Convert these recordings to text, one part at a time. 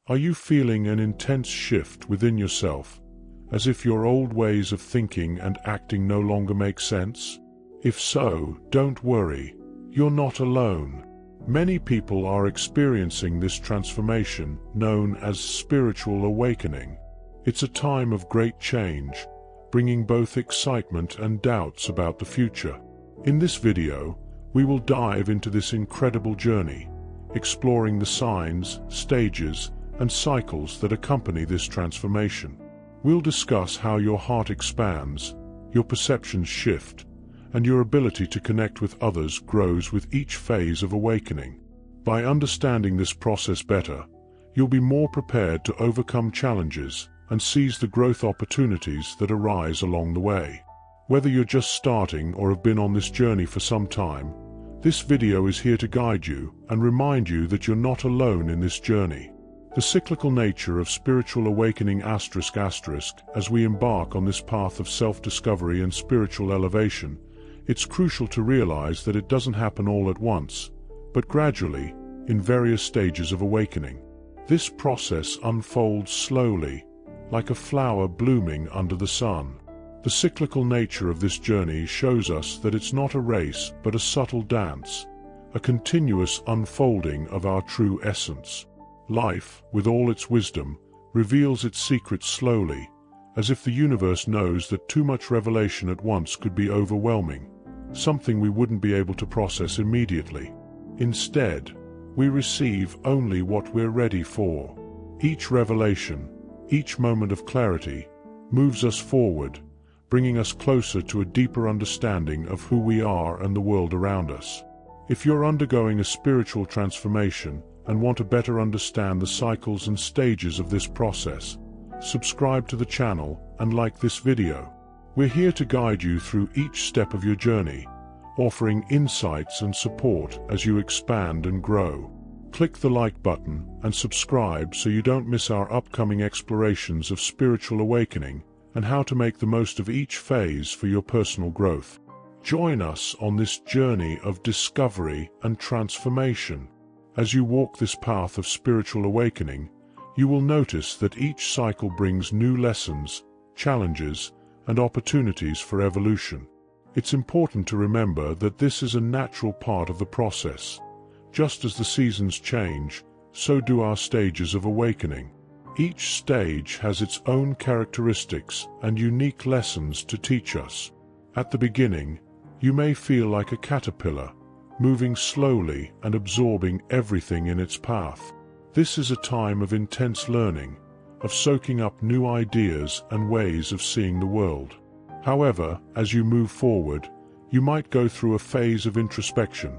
Are you feeling an intense shift within yourself, as if your old ways of thinking and acting no longer make sense? If so, don't worry, you're not alone. Many people are experiencing this transformation known as spiritual awakening. It's a time of great change, bringing both excitement and doubts about the future. In this video, we will dive into this incredible journey, exploring the signs, stages, and cycles that accompany this transformation. We'll discuss how your heart expands, your perceptions shift, and your ability to connect with others grows with each phase of awakening. By understanding this process better, you'll be more prepared to overcome challenges and seize the growth opportunities that arise along the way. Whether you're just starting or have been on this journey for some time, this video is here to guide you and remind you that you're not alone in this journey. The cyclical nature of spiritual awakening ***, as we embark on this path of self-discovery and spiritual elevation, it's crucial to realize that it doesn't happen all at once, but gradually, in various stages of awakening. This process unfolds slowly, like a flower blooming under the sun. The cyclical nature of this journey shows us that it's not a race but a subtle dance, a continuous unfolding of our true essence. Life, with all its wisdom, reveals its secrets slowly, as if the universe knows that too much revelation at once could be overwhelming, something we wouldn't be able to process immediately. Instead, we receive only what we're ready for. Each revelation, each moment of clarity, moves us forward, bringing us closer to a deeper understanding of who we are and the world around us. If you're undergoing a spiritual transformation and want to better understand the cycles and stages of this process, subscribe to the channel and like this video. We're here to guide you through each step of your journey, offering insights and support as you expand and grow. Click the like button and subscribe so you don't miss our upcoming explorations of spiritual awakening and how to make the most of each phase for your personal growth. Join us on this journey of discovery and transformation. As you walk this path of spiritual awakening, you will notice that each cycle brings new lessons, challenges, and opportunities for evolution. It's important to remember that this is a natural part of the process. Just as the seasons change, so do our stages of awakening. Each stage has its own characteristics and unique lessons to teach us. At the beginning, you may feel like a caterpillar, moving slowly and absorbing everything in its path. This is a time of intense learning, of soaking up new ideas and ways of seeing the world. However, as you move forward, you might go through a phase of introspection,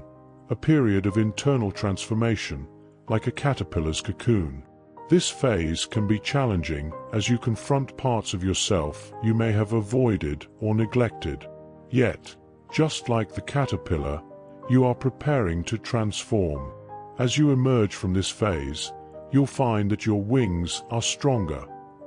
a period of internal transformation, like a caterpillar's cocoon. This phase can be challenging as you confront parts of yourself you may have avoided or neglected. Yet, just like the caterpillar, you are preparing to transform. As you emerge from this phase, you'll find that your wings are stronger,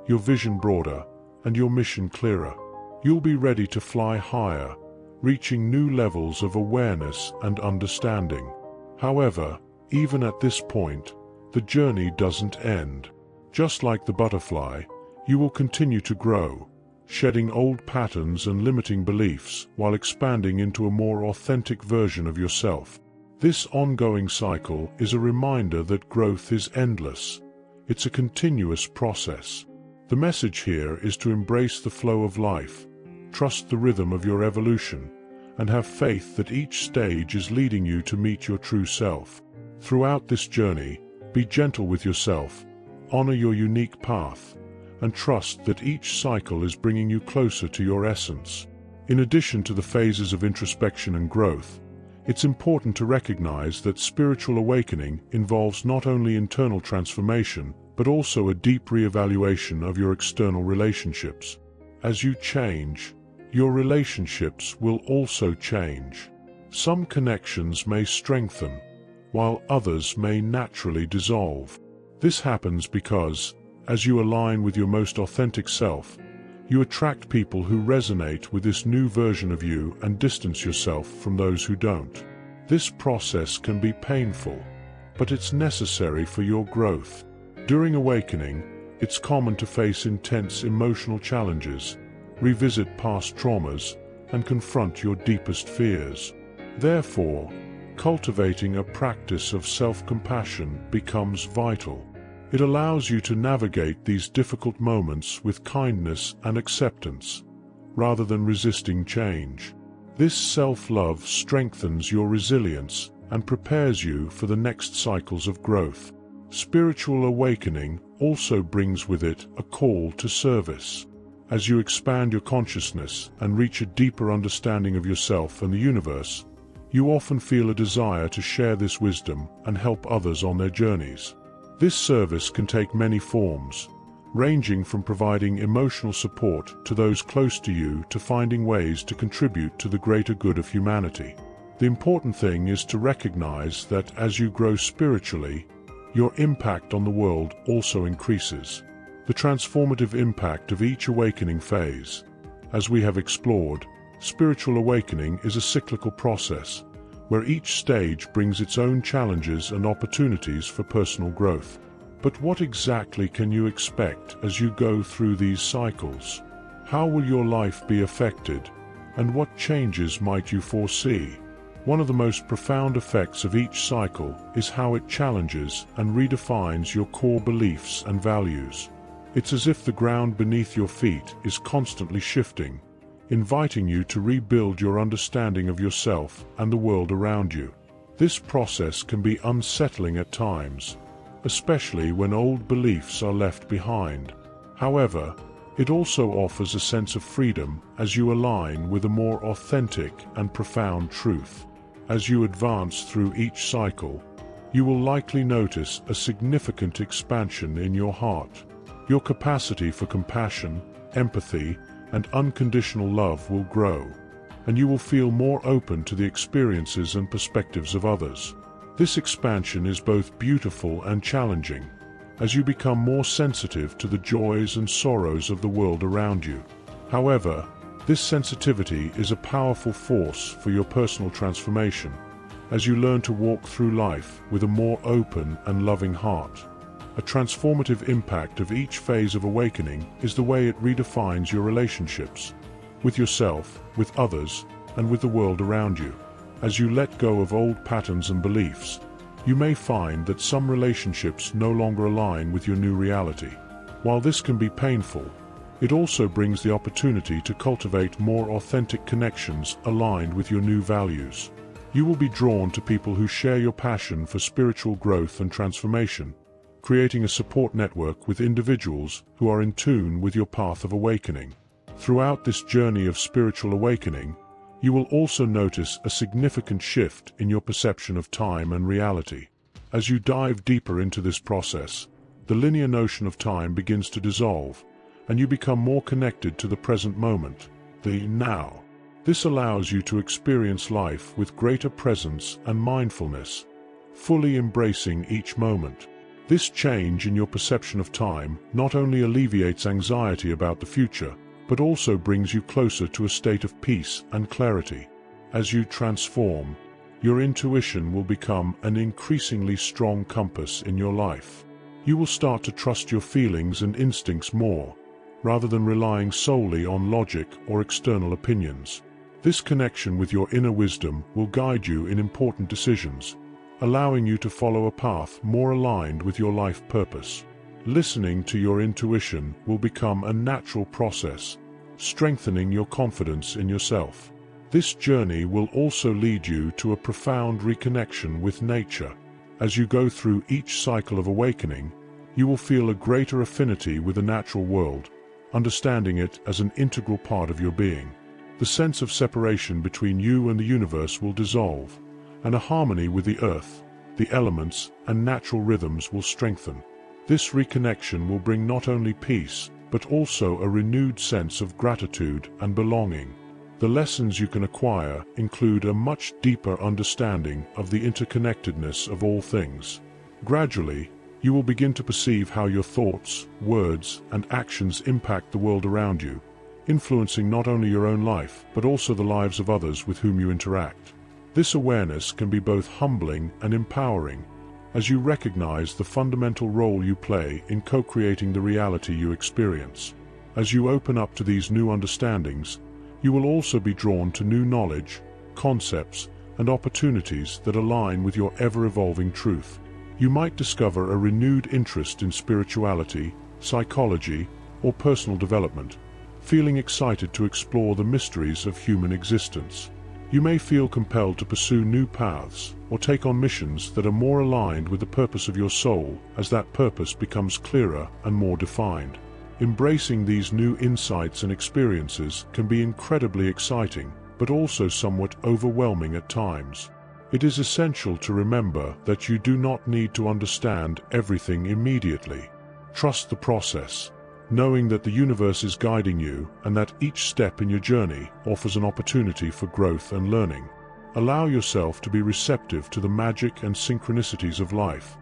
your vision broader, and your mission clearer. You'll be ready to fly higher, reaching new levels of awareness and understanding. However, even at this point, the journey doesn't end. Just like the butterfly, you will continue to grow, shedding old patterns and limiting beliefs while expanding into a more authentic version of yourself. This ongoing cycle is a reminder that growth is endless. It's a continuous process. The message here is to embrace the flow of life, trust the rhythm of your evolution, and have faith that each stage is leading you to meet your true self. Throughout this journey, be gentle with yourself, honor your unique path, and trust that each cycle is bringing you closer to your essence. In addition to the phases of introspection and growth, it's important to recognize that spiritual awakening involves not only internal transformation, but also a deep reevaluation of your external relationships. As you change, your relationships will also change. Some connections may strengthen, while others may naturally dissolve. This happens because, as you align with your most authentic self, you attract people who resonate with this new version of you and distance yourself from those who don't. This process can be painful, but it's necessary for your growth. During awakening, it's common to face intense emotional challenges, revisit past traumas, and confront your deepest fears. Therefore, cultivating a practice of self-compassion becomes vital. It allows you to navigate these difficult moments with kindness and acceptance, rather than resisting change. This self-love strengthens your resilience and prepares you for the next cycles of growth. Spiritual awakening also brings with it a call to service. As you expand your consciousness and reach a deeper understanding of yourself and the universe, you often feel a desire to share this wisdom and help others on their journeys. This service can take many forms, ranging from providing emotional support to those close to you to finding ways to contribute to the greater good of humanity. The important thing is to recognize that as you grow spiritually, your impact on the world also increases. The transformative impact of each awakening phase. As we have explored, spiritual awakening is a cyclical process, where each stage brings its own challenges and opportunities for personal growth. But what exactly can you expect as you go through these cycles? How will your life be affected, and what changes might you foresee? One of the most profound effects of each cycle is how it challenges and redefines your core beliefs and values. It's as if the ground beneath your feet is constantly shifting, inviting you to rebuild your understanding of yourself and the world around you. This process can be unsettling at times, especially when old beliefs are left behind. However, it also offers a sense of freedom as you align with a more authentic and profound truth. As you advance through each cycle, you will likely notice a significant expansion in your heart. Your capacity for compassion, empathy, and unconditional love will grow, and you will feel more open to the experiences and perspectives of others. This expansion is both beautiful and challenging, as you become more sensitive to the joys and sorrows of the world around you. However, this sensitivity is a powerful force for your personal transformation, as you learn to walk through life with a more open and loving heart. A transformative impact of each phase of awakening is the way it redefines your relationships, with yourself, with others, and with the world around you. As you let go of old patterns and beliefs, you may find that some relationships no longer align with your new reality. While this can be painful, it also brings the opportunity to cultivate more authentic connections aligned with your new values. You will be drawn to people who share your passion for spiritual growth and transformation, creating a support network with individuals who are in tune with your path of awakening. Throughout this journey of spiritual awakening, you will also notice a significant shift in your perception of time and reality. As you dive deeper into this process, the linear notion of time begins to dissolve, and you become more connected to the present moment, the now. This allows you to experience life with greater presence and mindfulness, fully embracing each moment. This change in your perception of time not only alleviates anxiety about the future, but also brings you closer to a state of peace and clarity. As you transform, your intuition will become an increasingly strong compass in your life. You will start to trust your feelings and instincts more, rather than relying solely on logic or external opinions. This connection with your inner wisdom will guide you in important decisions, allowing you to follow a path more aligned with your life purpose. Listening to your intuition will become a natural process, strengthening your confidence in yourself. This journey will also lead you to a profound reconnection with nature. As you go through each cycle of awakening, you will feel a greater affinity with the natural world, understanding it as an integral part of your being. The sense of separation between you and the universe will dissolve, and a harmony with the earth, the elements, and natural rhythms will strengthen. This reconnection will bring not only peace, but also a renewed sense of gratitude and belonging. The lessons you can acquire include a much deeper understanding of the interconnectedness of all things. Gradually, you will begin to perceive how your thoughts, words, and actions impact the world around you, influencing not only your own life, but also the lives of others with whom you interact. This awareness can be both humbling and empowering, as you recognize the fundamental role you play in co-creating the reality you experience. As you open up to these new understandings, you will also be drawn to new knowledge, concepts, and opportunities that align with your ever-evolving truth. You might discover a renewed interest in spirituality, psychology, or personal development, feeling excited to explore the mysteries of human existence. You may feel compelled to pursue new paths or take on missions that are more aligned with the purpose of your soul as that purpose becomes clearer and more defined. Embracing these new insights and experiences can be incredibly exciting, but also somewhat overwhelming at times. It is essential to remember that you do not need to understand everything immediately. Trust the process, knowing that the universe is guiding you and that each step in your journey offers an opportunity for growth and learning. Allow yourself to be receptive to the magic and synchronicities of life,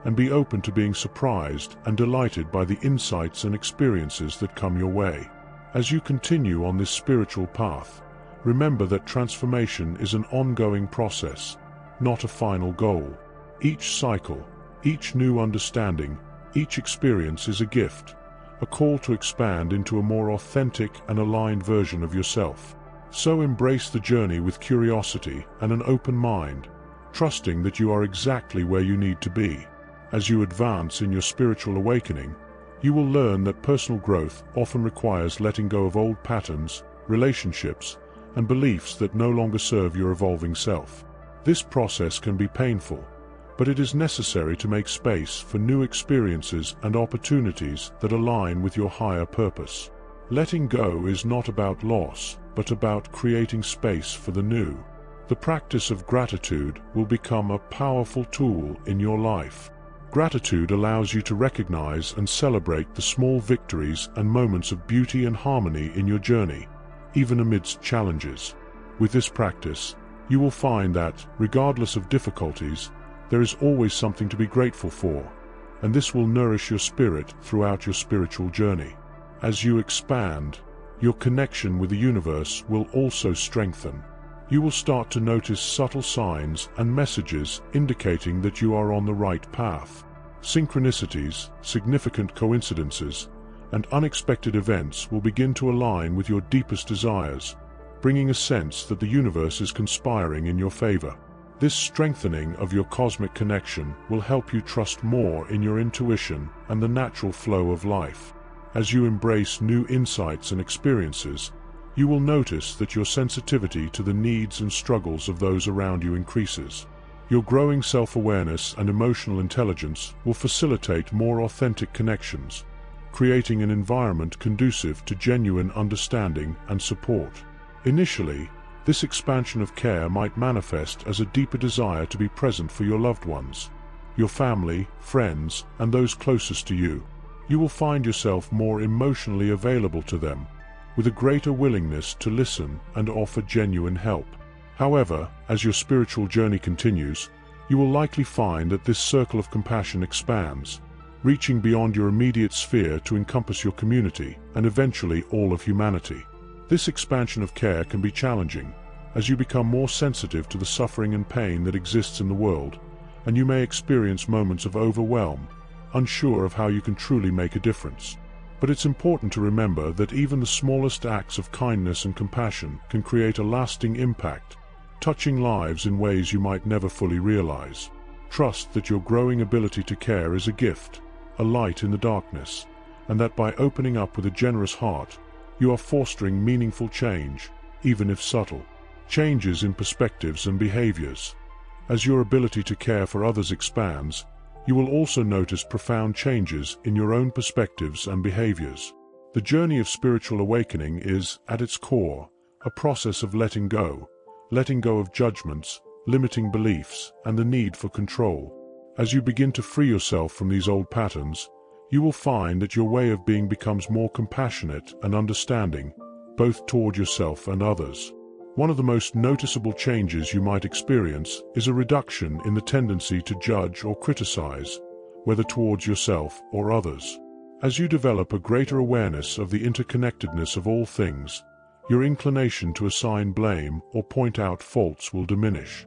and be open to being surprised and delighted by the insights and experiences that come your way. As you continue on this spiritual path, remember that transformation is an ongoing process, not a final goal. Each cycle, each new understanding, each experience is a gift, a call to expand into a more authentic and aligned version of yourself. So embrace the journey with curiosity and an open mind, trusting that you are exactly where you need to be. As you advance in your spiritual awakening, you will learn that personal growth often requires letting go of old patterns, relationships, and beliefs that no longer serve your evolving self. This process can be painful, but it is necessary to make space for new experiences and opportunities that align with your higher purpose. Letting go is not about loss, but about creating space for the new. The practice of gratitude will become a powerful tool in your life. Gratitude allows you to recognize and celebrate the small victories and moments of beauty and harmony in your journey, even amidst challenges. With this practice, you will find that, regardless of difficulties, there is always something to be grateful for, and this will nourish your spirit throughout your spiritual journey. As you expand, your connection with the universe will also strengthen. You will start to notice subtle signs and messages indicating that you are on the right path. Synchronicities, significant coincidences, and unexpected events will begin to align with your deepest desires, bringing a sense that the universe is conspiring in your favor. This strengthening of your cosmic connection will help you trust more in your intuition and the natural flow of life. As you embrace new insights and experiences, you will notice that your sensitivity to the needs and struggles of those around you increases. Your growing self-awareness and emotional intelligence will facilitate more authentic connections, creating an environment conducive to genuine understanding and support. Initially, this expansion of care might manifest as a deeper desire to be present for your loved ones, your family, friends, and those closest to you. You will find yourself more emotionally available to them, with a greater willingness to listen and offer genuine help. However, as your spiritual journey continues, you will likely find that this circle of compassion expands, reaching beyond your immediate sphere to encompass your community and eventually all of humanity. This expansion of care can be challenging, as you become more sensitive to the suffering and pain that exists in the world, and you may experience moments of overwhelm, unsure of how you can truly make a difference. But it's important to remember that even the smallest acts of kindness and compassion can create a lasting impact, touching lives in ways you might never fully realize. Trust that your growing ability to care is a gift, a light in the darkness, and that by opening up with a generous heart, you are fostering meaningful change, even if subtle. Changes in perspectives and behaviors. As your ability to care for others expands, you will also notice profound changes in your own perspectives and behaviors. The journey of spiritual awakening is, at its core, a process of letting go of judgments, limiting beliefs, and the need for control. As you begin to free yourself from these old patterns, you will find that your way of being becomes more compassionate and understanding, both toward yourself and others. One of the most noticeable changes you might experience is a reduction in the tendency to judge or criticize, whether towards yourself or others. As you develop a greater awareness of the interconnectedness of all things, your inclination to assign blame or point out faults will diminish.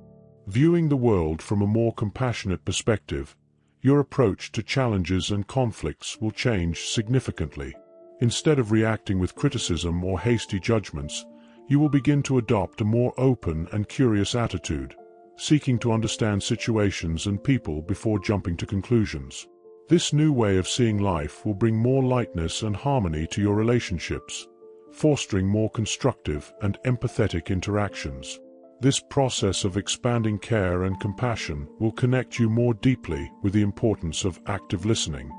Viewing the world from a more compassionate perspective, your approach to challenges and conflicts will change significantly. Instead of reacting with criticism or hasty judgments, you will begin to adopt a more open and curious attitude, seeking to understand situations and people before jumping to conclusions. This new way of seeing life will bring more lightness and harmony to your relationships, fostering more constructive and empathetic interactions. This process of expanding care and compassion will connect you more deeply with the importance of active listening.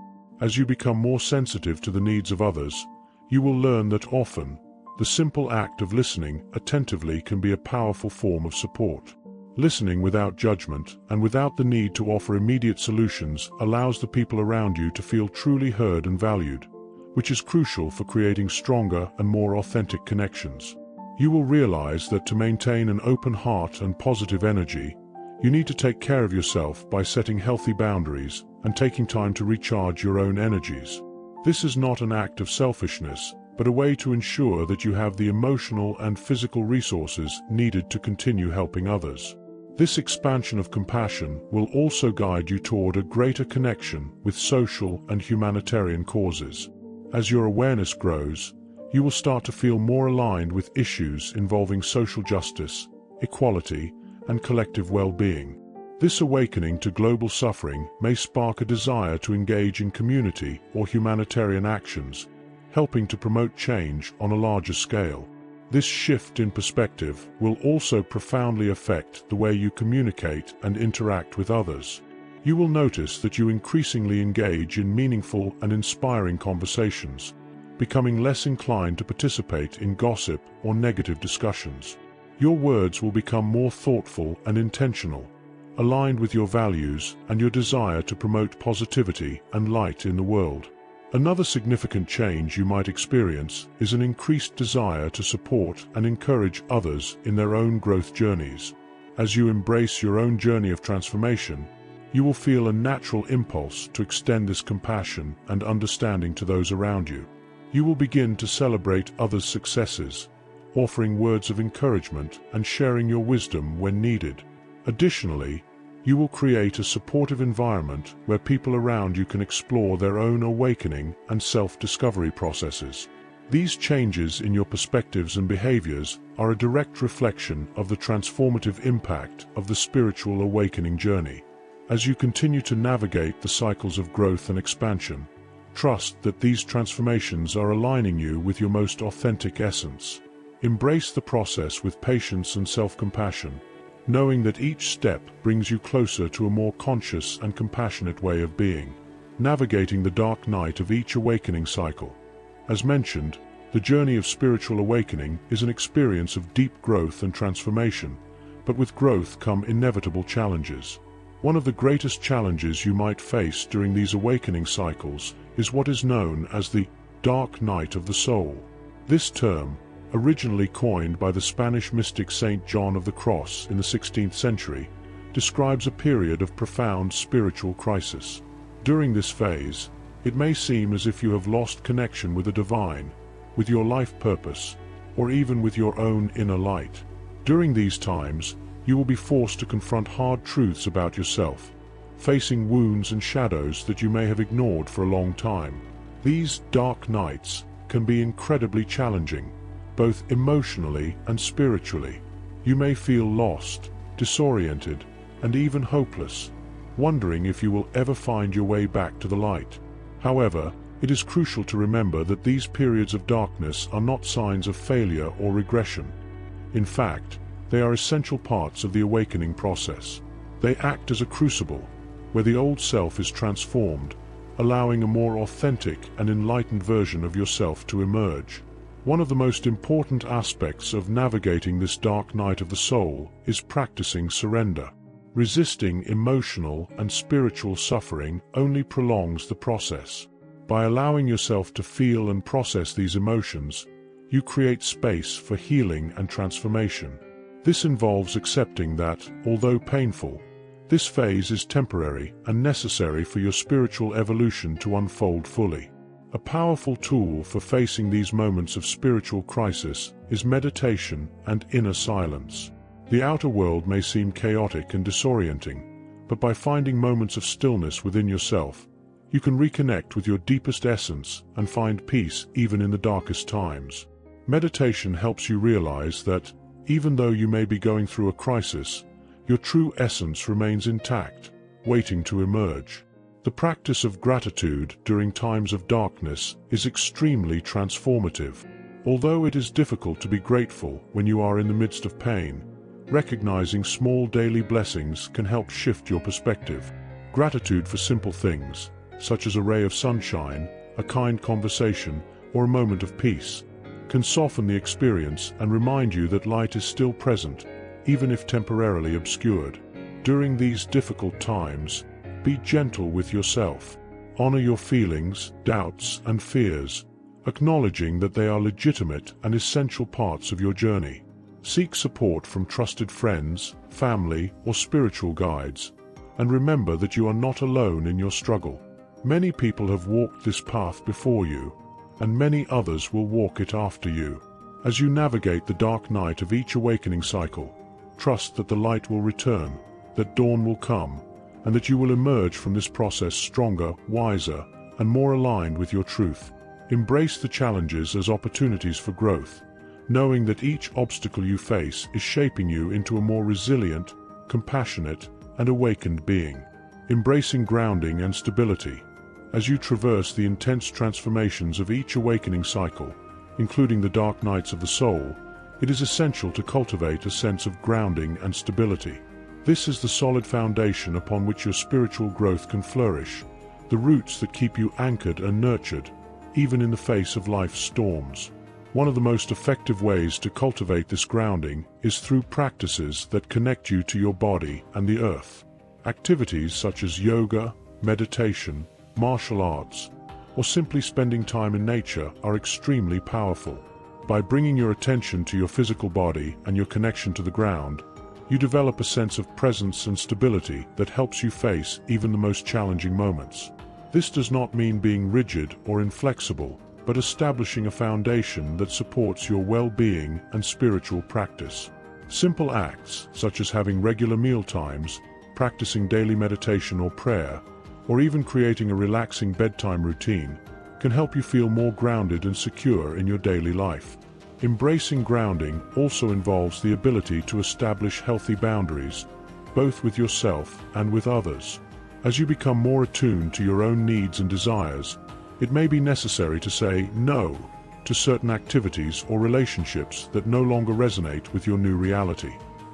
As you become more sensitive to the needs of others, you will learn that often, the simple act of listening attentively can be a powerful form of support. Listening without judgment and without the need to offer immediate solutions allows the people around you to feel truly heard and valued, which is crucial for creating stronger and more authentic connections. You will realize that to maintain an open heart and positive energy, you need to take care of yourself by setting healthy boundaries and taking time to recharge your own energies. This is not an act of selfishness, but a way to ensure that you have the emotional and physical resources needed to continue helping others. This expansion of compassion will also guide you toward a greater connection with social and humanitarian causes. As your awareness grows, you will start to feel more aligned with issues involving social justice, equality, and collective well-being. This awakening to global suffering may spark a desire to engage in community or humanitarian actions, helping to promote change on a larger scale. This shift in perspective will also profoundly affect the way you communicate and interact with others. You will notice that you increasingly engage in meaningful and inspiring conversations, becoming less inclined to participate in gossip or negative discussions. Your words will become more thoughtful and intentional, aligned with your values and your desire to promote positivity and light in the world. Another significant change you might experience is an increased desire to support and encourage others in their own growth journeys. As you embrace your own journey of transformation, you will feel a natural impulse to extend this compassion and understanding to those around you. You will begin to celebrate others' successes, offering words of encouragement and sharing your wisdom when needed. Additionally, you will create a supportive environment where people around you can explore their own awakening and self-discovery processes. These changes in your perspectives and behaviors are a direct reflection of the transformative impact of the spiritual awakening journey. As you continue to navigate the cycles of growth and expansion, trust that these transformations are aligning you with your most authentic essence. Embrace the process with patience and self-compassion, knowing that each step brings you closer to a more conscious and compassionate way of being. Navigating the dark night of each awakening cycle. As mentioned, the journey of spiritual awakening is an experience of deep growth and transformation, but with growth come inevitable challenges. One of the greatest challenges you might face during these awakening cycles is what is known as the dark night of the soul. This term, originally coined by the Spanish mystic Saint John of the Cross in the 16th century, describes a period of profound spiritual crisis. During this phase, it may seem as if you have lost connection with the divine, with your life purpose, or even with your own inner light. During these times, you will be forced to confront hard truths about yourself, facing wounds and shadows that you may have ignored for a long time. These dark nights can be incredibly challenging, both emotionally and spiritually. You may feel lost, disoriented, and even hopeless, wondering if you will ever find your way back to the light. However, it is crucial to remember that these periods of darkness are not signs of failure or regression. In fact, they are essential parts of the awakening process. They act as a crucible, where the old self is transformed, allowing a more authentic and enlightened version of yourself to emerge. One of the most important aspects of navigating this dark night of the soul is practicing surrender. Resisting emotional and spiritual suffering only prolongs the process. By allowing yourself to feel and process these emotions, you create space for healing and transformation. This involves accepting that, although painful, this phase is temporary and necessary for your spiritual evolution to unfold fully. A powerful tool for facing these moments of spiritual crisis is meditation and inner silence. The outer world may seem chaotic and disorienting, but by finding moments of stillness within yourself, you can reconnect with your deepest essence and find peace even in the darkest times. Meditation helps you realize that, even though you may be going through a crisis, your true essence remains intact, waiting to emerge. The practice of gratitude during times of darkness is extremely transformative. Although it is difficult to be grateful when you are in the midst of pain, recognizing small daily blessings can help shift your perspective. Gratitude for simple things, such as a ray of sunshine, a kind conversation, or a moment of peace, can soften the experience and remind you that light is still present, even if temporarily obscured. During these difficult times, be gentle with yourself. Honor your feelings, doubts, and fears, acknowledging that they are legitimate and essential parts of your journey. Seek support from trusted friends, family, or spiritual guides, and remember that you are not alone in your struggle. Many people have walked this path before you, and many others will walk it after you. As you navigate the dark night of each awakening cycle, trust that the light will return, that dawn will come, and that you will emerge from this process stronger, wiser, and more aligned with your truth. Embrace the challenges as opportunities for growth, knowing that each obstacle you face is shaping you into a more resilient, compassionate, and awakened being. Embracing grounding and stability. As you traverse the intense transformations of each awakening cycle, including the dark nights of the soul, it is essential to cultivate a sense of grounding and stability. This is the solid foundation upon which your spiritual growth can flourish, the roots that keep you anchored and nurtured, even in the face of life's storms. One of the most effective ways to cultivate this grounding is through practices that connect you to your body and the earth. Activities such as yoga, meditation, martial arts, or simply spending time in nature are extremely powerful. By bringing your attention to your physical body and your connection to the ground, you develop a sense of presence and stability that helps you face even the most challenging moments. This does not mean being rigid or inflexible, but establishing a foundation that supports your well-being and spiritual practice. Simple acts, such as having regular meal times, practicing daily meditation or prayer, or even creating a relaxing bedtime routine, can help you feel more grounded and secure in your daily life. Embracing grounding also involves the ability to establish healthy boundaries, both with yourself and with others. As you become more attuned to your own needs and desires, it may be necessary to say no to certain activities or relationships that no longer resonate with your new reality.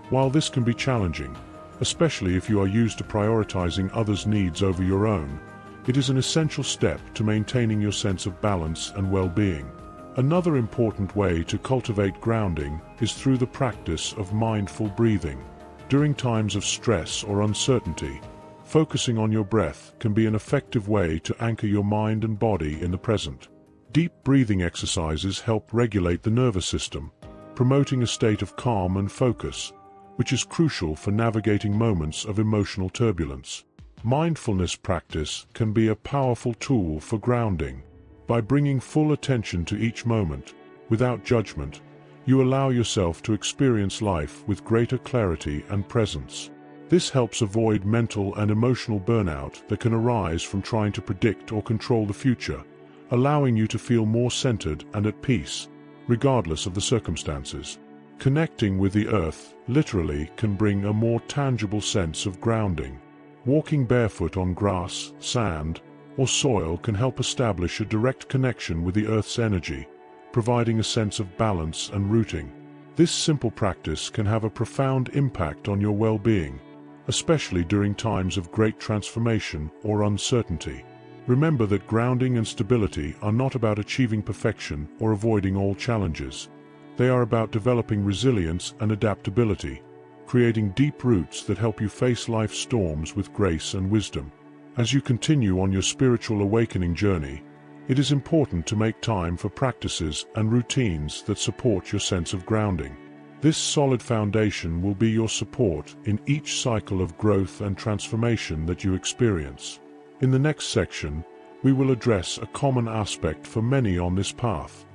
While this can be challenging, especially if you are used to prioritizing others' needs over your own, it is an essential step to maintaining your sense of balance and well-being. Another important way to cultivate grounding is through the practice of mindful breathing. During times of stress or uncertainty, focusing on your breath can be an effective way to anchor your mind and body in the present. Deep breathing exercises help regulate the nervous system, promoting a state of calm and focus, which is crucial for navigating moments of emotional turbulence. Mindfulness practice can be a powerful tool for grounding. By bringing full attention to each moment, without judgment, you allow yourself to experience life with greater clarity and presence. This helps avoid mental and emotional burnout that can arise from trying to predict or control the future, allowing you to feel more centered and at peace, regardless of the circumstances. Connecting with the earth, literally, can bring a more tangible sense of grounding. Walking barefoot on grass, sand, or soil can help establish a direct connection with the earth's energy, providing a sense of balance and rooting. This simple practice can have a profound impact on your well-being, especially during times of great transformation or uncertainty. Remember that grounding and stability are not about achieving perfection or avoiding all challenges. They are about developing resilience and adaptability, creating deep roots that help you face life's storms with grace and wisdom. As you continue on your spiritual awakening journey, it is important to make time for practices and routines that support your sense of grounding. This solid foundation will be your support in each cycle of growth and transformation that you experience. In the next section, we will address a common aspect for many on this path: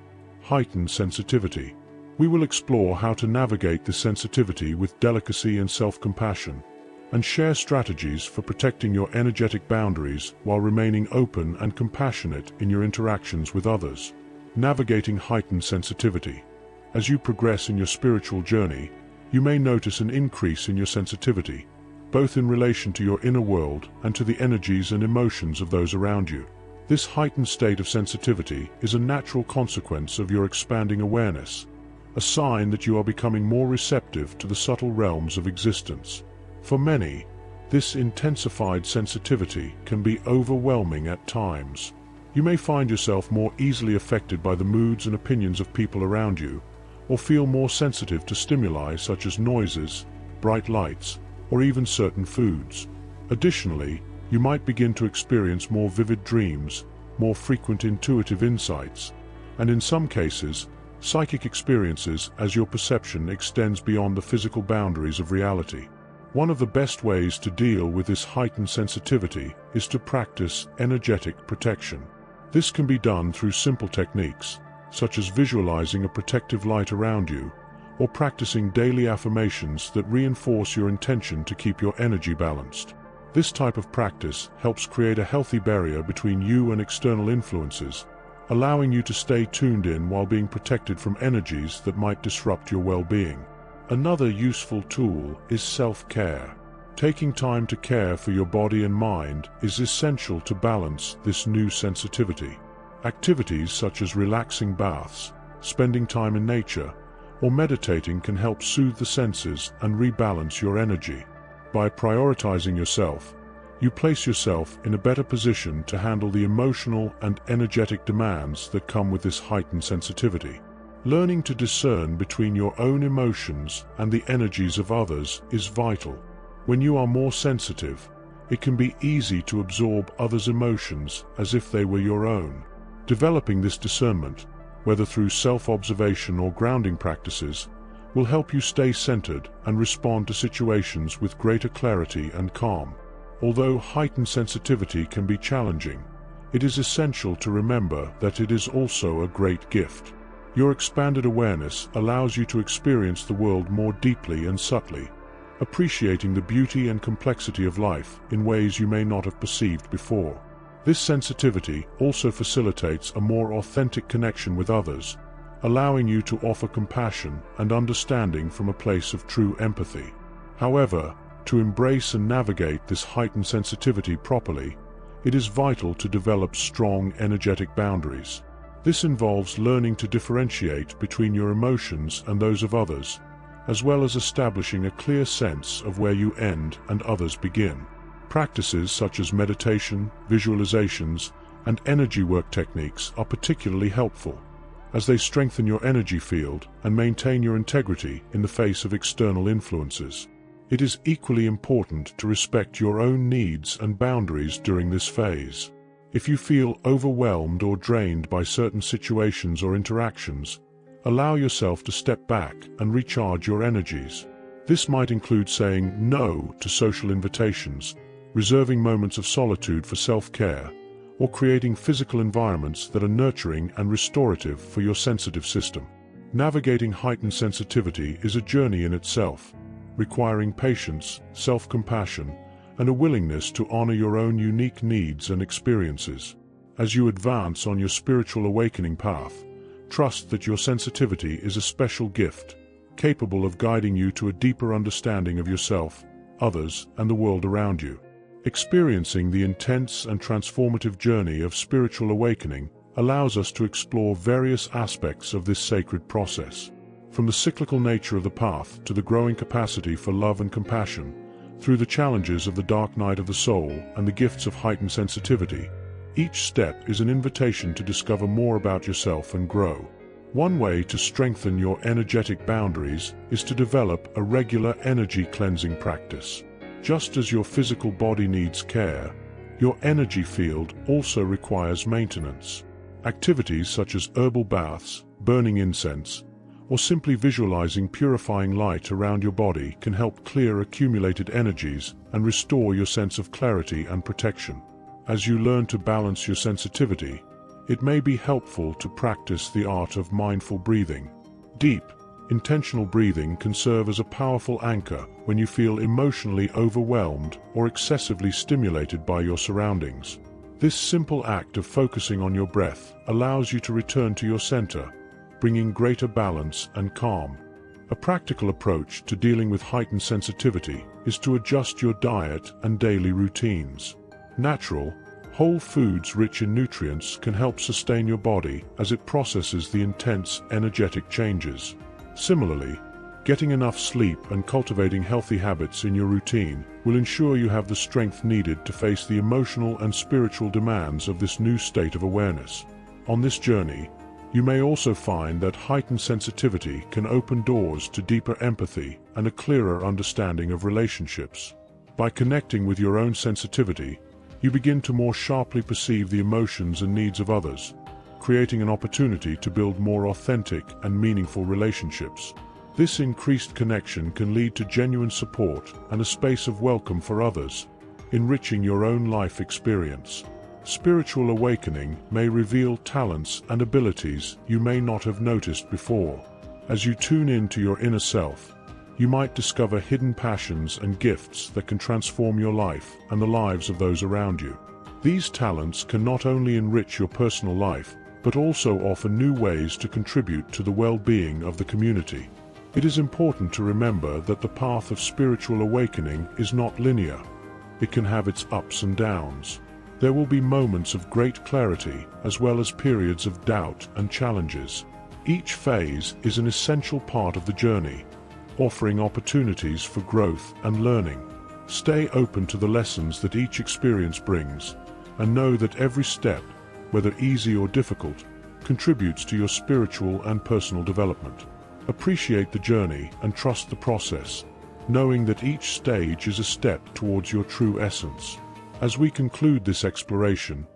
heightened sensitivity. We will explore how to navigate this sensitivity with delicacy and self-compassion, and share strategies for protecting your energetic boundaries while remaining open and compassionate in your interactions with others. Navigating heightened sensitivity. As you progress in your spiritual journey, you may notice an increase in your sensitivity, both in relation to your inner world and to the energies and emotions of those around you. This heightened state of sensitivity is a natural consequence of your expanding awareness, a sign that you are becoming more receptive to the subtle realms of existence. For many, this intensified sensitivity can be overwhelming at times. You may find yourself more easily affected by the moods and opinions of people around you, or feel more sensitive to stimuli such as noises, bright lights, or even certain foods. Additionally, you might begin to experience more vivid dreams, more frequent intuitive insights, and in some cases, psychic experiences as your perception extends beyond the physical boundaries of reality. One of the best ways to deal with this heightened sensitivity is to practice energetic protection. This can be done through simple techniques, such as visualizing a protective light around you, or practicing daily affirmations that reinforce your intention to keep your energy balanced. This type of practice helps create a healthy barrier between you and external influences, allowing you to stay tuned in while being protected from energies that might disrupt your well-being. Another useful tool is self-care. Taking time to care for your body and mind is essential to balance this new sensitivity. Activities such as relaxing baths, spending time in nature, or meditating can help soothe the senses and rebalance your energy. By prioritizing yourself, you place yourself in a better position to handle the emotional and energetic demands that come with this heightened sensitivity. Learning to discern between your own emotions and the energies of others is vital. When you are more sensitive, it can be easy to absorb others' emotions as if they were your own. Developing this discernment, whether through self-observation or grounding practices, will help you stay centered and respond to situations with greater clarity and calm. Although heightened sensitivity can be challenging, it is essential to remember that it is also a great gift. Your expanded awareness allows you to experience the world more deeply and subtly, appreciating the beauty and complexity of life in ways you may not have perceived before. This sensitivity also facilitates a more authentic connection with others, allowing you to offer compassion and understanding from a place of true empathy. However, to embrace and navigate this heightened sensitivity properly, it is vital to develop strong energetic boundaries. This involves learning to differentiate between your emotions and those of others, as well as establishing a clear sense of where you end and others begin. Practices such as meditation, visualizations, and energy work techniques are particularly helpful, as they strengthen your energy field and maintain your integrity in the face of external influences. It is equally important to respect your own needs and boundaries during this phase. If you feel overwhelmed or drained by certain situations or interactions, allow yourself to step back and recharge your energies. This might include saying no to social invitations, reserving moments of solitude for self-care, or creating physical environments that are nurturing and restorative for your sensitive system. Navigating heightened sensitivity is a journey in itself, requiring patience, self-compassion, and a willingness to honor your own unique needs and experiences. As you advance on your spiritual awakening path, trust that your sensitivity is a special gift, capable of guiding you to a deeper understanding of yourself, others, and the world around you. Experiencing the intense and transformative journey of spiritual awakening allows us to explore various aspects of this sacred process. From the cyclical nature of the path to the growing capacity for love and compassion, through the challenges of the dark night of the soul and the gifts of heightened sensitivity, each step is an invitation to discover more about yourself and grow. One way to strengthen your energetic boundaries is to develop a regular energy cleansing practice. Just as your physical body needs care, your energy field also requires maintenance. Activities such as herbal baths, burning incense, or simply visualizing purifying light around your body can help clear accumulated energies and restore your sense of clarity and protection. As you learn to balance your sensitivity, it may be helpful to practice the art of mindful breathing. Deep, Intentional breathing can serve as a powerful anchor when you feel emotionally overwhelmed or excessively stimulated by your surroundings. This simple act of focusing on your breath allows you to return to your center, bringing greater balance and calm. A practical approach to dealing with heightened sensitivity is to adjust your diet and daily routines. Natural, whole foods rich in nutrients can help sustain your body as it processes the intense, energetic changes. Similarly, getting enough sleep and cultivating healthy habits in your routine will ensure you have the strength needed to face the emotional and spiritual demands of this new state of awareness. On this journey, you may also find that heightened sensitivity can open doors to deeper empathy and a clearer understanding of relationships. By connecting with your own sensitivity, you begin to more sharply perceive the emotions and needs of others, creating an opportunity to build more authentic and meaningful relationships. This increased connection can lead to genuine support and a space of welcome for others, enriching your own life experience. Spiritual awakening may reveal talents and abilities you may not have noticed before. As you tune into your inner self, you might discover hidden passions and gifts that can transform your life and the lives of those around you. These talents can not only enrich your personal life, but also offer new ways to contribute to the well-being of the community. It is important to remember that the path of spiritual awakening is not linear. It can have its ups and downs. There will be moments of great clarity as well as periods of doubt and challenges. Each phase is an essential part of the journey, offering opportunities for growth and learning. Stay open to the lessons that each experience brings, and know that every step, whether easy or difficult, contributes to your spiritual and personal development. Appreciate the journey and trust the process, knowing that each stage is a step towards your true essence. As we conclude this exploration,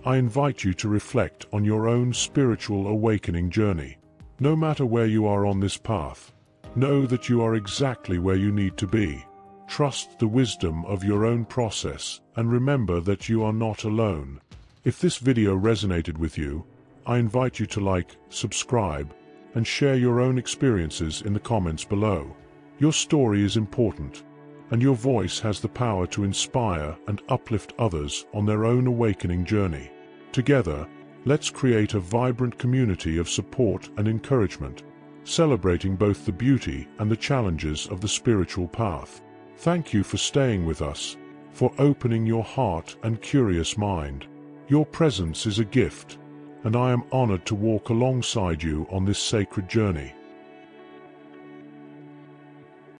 I invite you to reflect on your own spiritual awakening journey. No matter where you are on this path, know that you are exactly where you need to be. Trust the wisdom of your own process and remember that you are not alone. If this video resonated with you, I invite you to like, subscribe, and share your own experiences in the comments below. Your story is important, and your voice has the power to inspire and uplift others on their own awakening journey. Together, let's create a vibrant community of support and encouragement, celebrating both the beauty and the challenges of the spiritual path. Thank you for staying with us, for opening your heart and curious mind. Your presence is a gift, and I am honored to walk alongside you on this sacred journey.